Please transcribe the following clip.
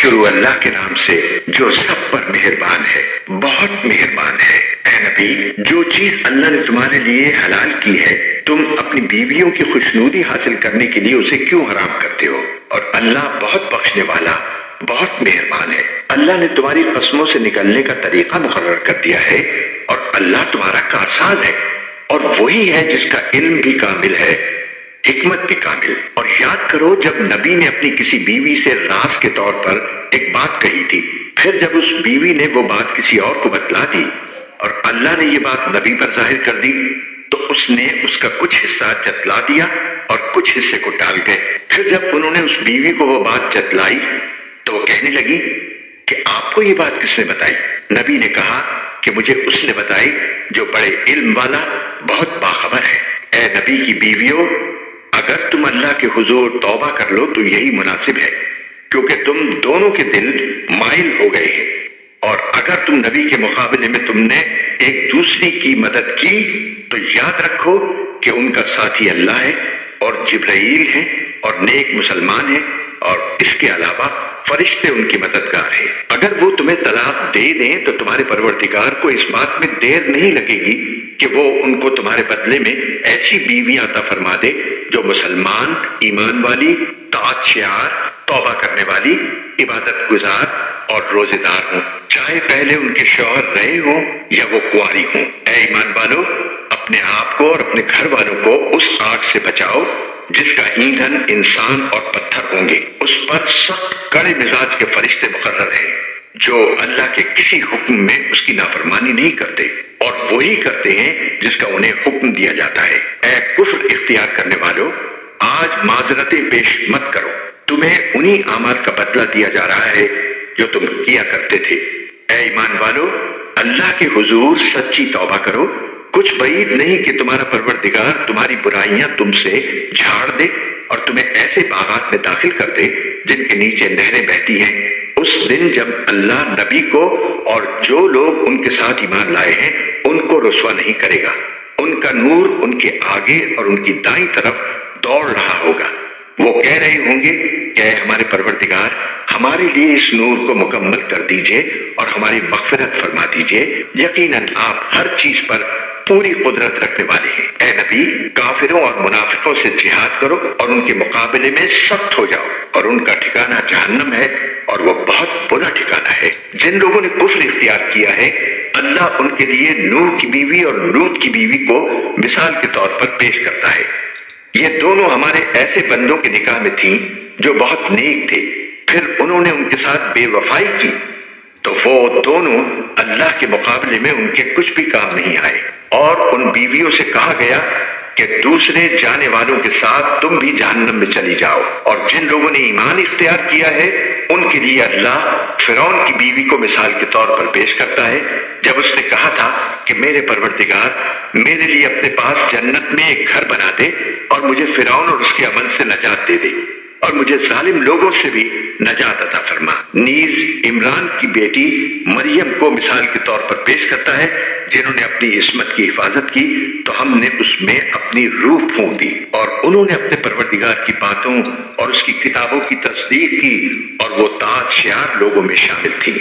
شروع اللہ کے نام سے جو سب پر مہربان ہے، بہت مہربان ہے۔ اے نبی، جو چیز اللہ نے تمہارے لیے حلال کی ہے تم اپنی بیویوں کی خوشنودی حاصل کرنے کے لیے اسے کیوں حرام کرتے ہو؟ اور اللہ بہت بخشنے والا، بہت مہربان ہے۔ اللہ نے تمہاری قسموں سے نکلنے کا طریقہ مقرر کر دیا ہے اور اللہ تمہارا کارساز ہے، اور وہی ہے جس کا علم بھی کامل ہے، حکمت بھی کامل۔ اور یاد کرو جب نبی نے اپنی کسی بیوی سے راز کے طور پر ایک بات کہی تھی، پھر جب اس بیوی نے وہ بات کسی اور کو بتلا دی اور اللہ نے یہ بات نبی پر ظاہر کر دی تو اس نے اس کا کچھ حصہ جتلا دیا اور کچھ حصے کو ٹال گئے۔ پھر جب انہوں نے اس بیوی کو وہ بات جتلائی تو وہ کہنے لگی کہ آپ کو یہ بات کس نے بتائی؟ نبی نے کہا کہ مجھے اس نے بتائی جو بڑے علم والا، بہت باخبر ہے۔ اے نبی کی بیویوں، اگر تم اللہ کے حضور توبہ کر لو تو یہی مناسب ہے، کیونکہ تم دونوں کے دل مائل ہو گئے ہیں، اور اگر تم نبی کے مقابلے میں تم نے ایک دوسری کی مدد کی تو یاد رکھو کہ ان کا ساتھی اللہ ہے اور جبرائیل ہیں اور نیک مسلمان ہیں، اور اس کے علاوہ فرشتے ان کی مددگار ہیں۔ اگر وہ تمہیں طلاق دے دیں تو تمہارے پروردگار کو اس بات میں دیر نہیں لگے گی کہ وہ ان کو تمہارے بدلے میں ایسی بیوی عطا فرما دے جو مسلمان، ایمان والی، طاعت شعار، توبہ کرنے والی، عبادت گزار اور روزے دار ہوں، چاہے پہلے ان کے شوہر رہے ہوں یا وہ کنواری ہوں۔ اے ایمان والو، اپنے آپ کو اور اپنے گھر والوں کو اس آگ سے بچاؤ جس کا ایندھن انسان اور پتھر ہوں گے۔ اس پر سخت کڑے مزاج کے فرشتے مقرر ہیں جو اللہ کے کسی حکم میں اس کی نافرمانی نہیں کرتے، اور وہی کرتے ہیں جس کا انہیں حکم دیا جاتا ہے۔ اے کفر اختیار کرنے والو، آج معذرتیں پیش مت کرو، تمہیں انہی اعمال کا بدلہ دیا جا رہا ہے جو تم کیا کرتے تھے۔ اے ایمان والو، اللہ کے حضور سچی توبہ کرو، کچھ بعید نہیں کہ تمہارا پروردگار تمہاری برائیاں تم سے جھاڑ دے اور تمہیں ایسے باغات میں داخل کر دے جن کے نیچے نہریں بہتی ہیں۔ اس دن جب اللہ نبی کو اور جو لوگ ان کے ساتھ ایمان لائے ہیں ان کو رسوا نہیں کرے گا، ان کا نور ان کے آگے اور ان کی دائیں طرف دوڑ رہا ہوگا۔ وہ کہہ رہے ہوں گے کہ اے ہمارے پروردگار، ہمارے لیے اس نور کو مکمل کر دیجئے اور ہماری مغفرت فرما دیجئے، یقیناً آپ ہر چیز پر پوری قدرت رکھنے والے ہیں۔ اے نبی، کافروں اور منافقوں سے جہاد کرو اور ان کے مقابلے میں سخت ہو جاؤ، اور ان کا ٹھکانہ جہنم ہے اور وہ بہت برا ٹھکانہ ہے۔ جن لوگوں نے کفر اختیار کیا ہے اللہ ان کے لیے نوح کی بیوی اور لوط کی بیوی کو مثال کے طور پر پیش کرتا ہے۔ یہ دونوں ہمارے ایسے بندوں کے نکاح میں تھیں جو بہت نیک تھے، پھر انہوں نے ان کے ساتھ بے وفائی کی تو وہ دونوں اللہ کے مقابلے میں ان کے کچھ بھی کام نہیں آئے۔ اور ان بیویوں سے کہا گیا کہ دوسرے جانے والوں کے ساتھ تم بھی جہنم میں چلی جاؤ۔ اور جن لوگوں نے ایمان اختیار کیا ہے ان کے لیے اللہ فرعون کی بیوی کو مثال کے طور پر پیش کرتا ہے، جب اس نے کہا تھا کہ میرے پروردگار، میرے لیے اپنے پاس جنت میں ایک گھر بنا دے اور مجھے فرعون اور اس کے عمل سے نجات دے دے، اور مجھے ظالم لوگوں سے بھی نجات عطا فرما۔ نیز عمران کی بیٹی مریم کو مثال کے طور پر پیش کرتا ہے، جنہوں نے اپنی عصمت کی حفاظت کی تو ہم نے اس میں اپنی روح پھونک دی، اور انہوں نے اپنے پروردگار کی باتوں اور اس کی کتابوں کی تصدیق کی، اور وہ طاعت شعار لوگوں میں شامل تھی۔